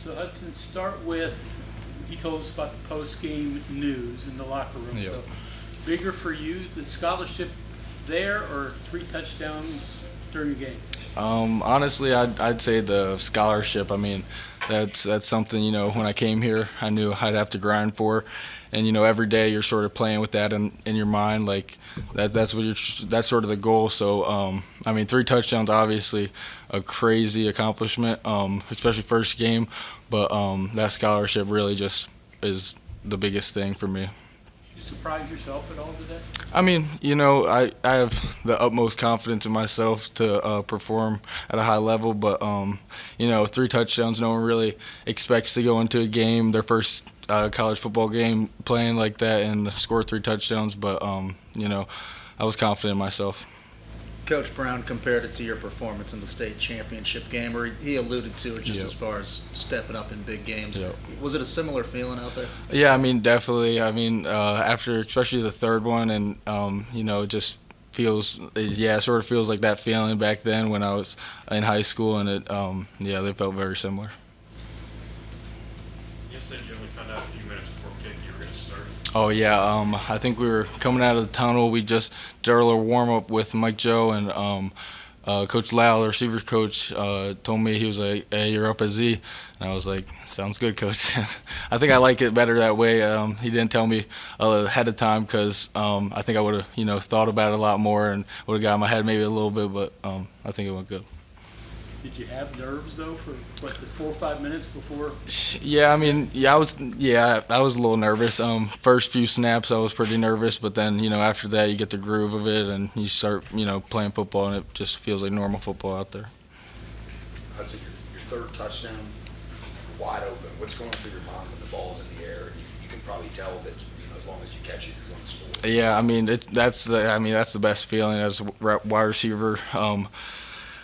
So Hudson, start with, he told us about the post-game news in the locker room. Yep. So bigger for you, the scholarship there or 3 touchdowns during the game? Honestly, I'd say the scholarship. I mean, that's something, when I came here, I knew I'd have to grind for. And, every day you're sort of playing with that in your mind. Like, that's sort of the goal. So, 3 touchdowns, obviously, a crazy accomplishment, especially first game. But that scholarship really just is the biggest thing for me. You surprise yourself at all today? I have the utmost confidence in myself to perform at a high level, but 3 touchdowns, no one really expects to go into a game, their first college football game, playing like that and score 3 touchdowns, but I was confident in myself. Coach Brown compared it to your performance in the state championship game, or he alluded to it just Yep. as far as stepping up in big games. Yep. Was it a similar feeling out there? Yeah, definitely. After especially the third one, and it just feels, it sort of feels like that feeling back then when I was in high school, and they felt very similar. You said you only found out a few minutes before kick you were going to start. Oh yeah, I think we were coming out of the tunnel. We just did our little warm up with Mike Joe, and Coach Lau, the receivers coach, told me, he was like, "Hey, you're up at Z," and I was like, "Sounds good, coach." I think I like it better that way. He didn't tell me ahead of time because I think I would have thought about it a lot more and would have got in my head maybe a little bit, but I think it went good. Did you have nerves though for the 4 or 5 minutes before? Yeah, I was a little nervous. First few snaps I was pretty nervous, but then after that you get the groove of it and you start playing football, and it just feels like normal football out there. Hudson, your third touchdown, wide open. What's going through your mind when the ball's in the air? You can probably tell that as long as you catch it, you're going to score. Yeah, that's the best feeling as a wide receiver.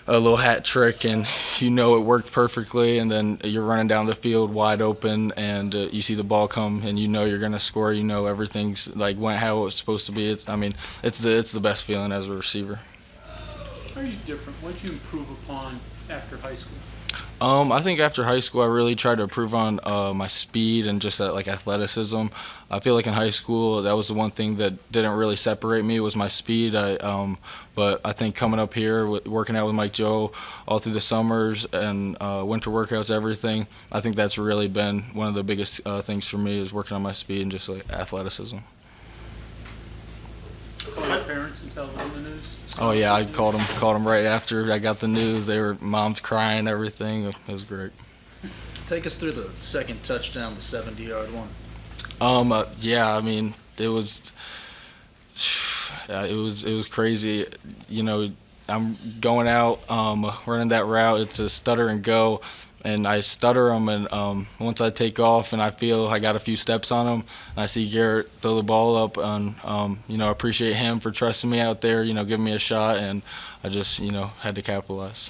A little hat trick, and it worked perfectly, and then you're running down the field wide open, and you see the ball come, and you're going to score. Everything's like went how it was supposed to be. It's the best feeling as a receiver. How are you different? What did you improve upon after high school? I think after high school, I really tried to improve on my speed and just that athleticism. I feel like in high school, that was the one thing that didn't really separate me, was my speed. But I think coming up here, working out with Mike Joe all through the summers and winter workouts, everything, I think that's really been one of the biggest things for me, is working on my speed and just athleticism. Call your parents and tell them the news? Oh yeah, I called them right after I got the news. Mom's crying, everything. It was great. Take us through the second touchdown, the 70-yard one. It was crazy. I'm going out, running that route. It's a stutter and go, and I stutter them, and once I take off and I feel I got a few steps on them, and I see Garrett throw the ball up, and I appreciate him for trusting me out there, giving me a shot, and I just had to capitalize.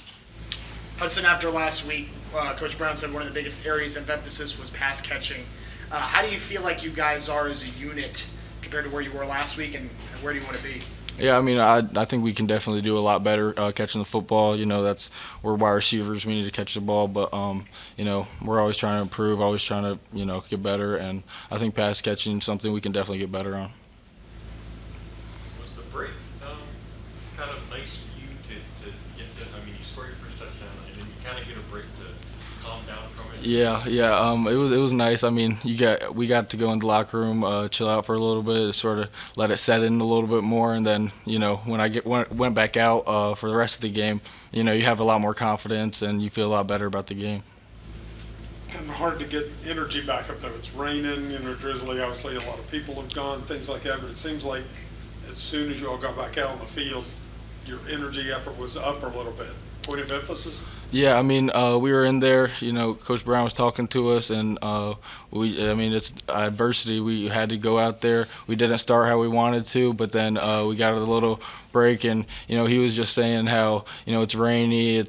Hudson, after last week, Coach Brown said one of the biggest areas of emphasis was pass catching. How do you feel like you guys are as a unit compared to where you were last week, and where do you want to be? Yeah, I think we can definitely do a lot better catching the football. We're wide receivers. We need to catch the ball, but we're always trying to improve, always trying to get better, and I think pass catching is something we can definitely get better on. Was the break kind of nice to you to get to? You score your first touchdown, and then you kind of get a break to calm down from it. Yeah. It was nice. We got to go in the locker room, chill out for a little bit, sort of let it set in a little bit more, and then when I went back out for the rest of the game, you have a lot more confidence and you feel a lot better about the game. Kind of hard to get energy back up there. It's raining, drizzly. Obviously, a lot of people have gone, things like that. But it seems like as soon as you all got back out on the field, your energy effort was up a little bit. Point of emphasis? Yeah, we were in there. Coach Brown was talking to us, and it's adversity. We had to go out there. We didn't start how we wanted to, but then we got a little break, and he was just saying how it's rainy.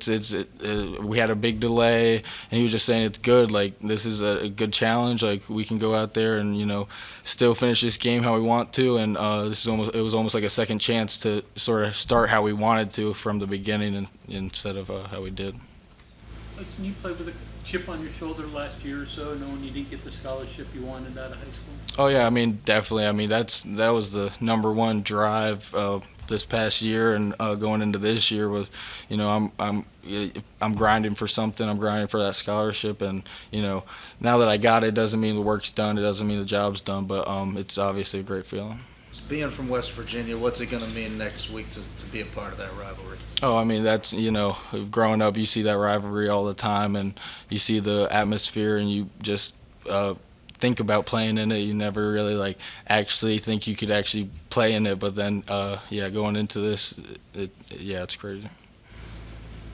We had a big delay, and he was just saying it's good. Like, this is a good challenge. Like, we can go out there and still finish this game how we want to, and it was almost like a second chance to sort of start how we wanted to from the beginning, and instead of how we did. Hudson, you played with a chip on your shoulder last year or so, knowing you didn't get the scholarship you wanted out of high school? Oh yeah, I mean definitely. I mean that was the number one drive this past year and going into this year was, you know, I'm grinding for something. I'm grinding for that scholarship, and you know, now that I got it, doesn't mean the work's done. It doesn't mean the job's done, but it's obviously a great feeling. Being from West Virginia, what's it going to mean next week to be a part of that rivalry? Oh, I mean, that's, you know, growing up, you see that rivalry all the time, and you see the atmosphere, and you just think about playing in it. You never really, like, actually think you could actually play in it, but then, yeah, going into this, it's crazy.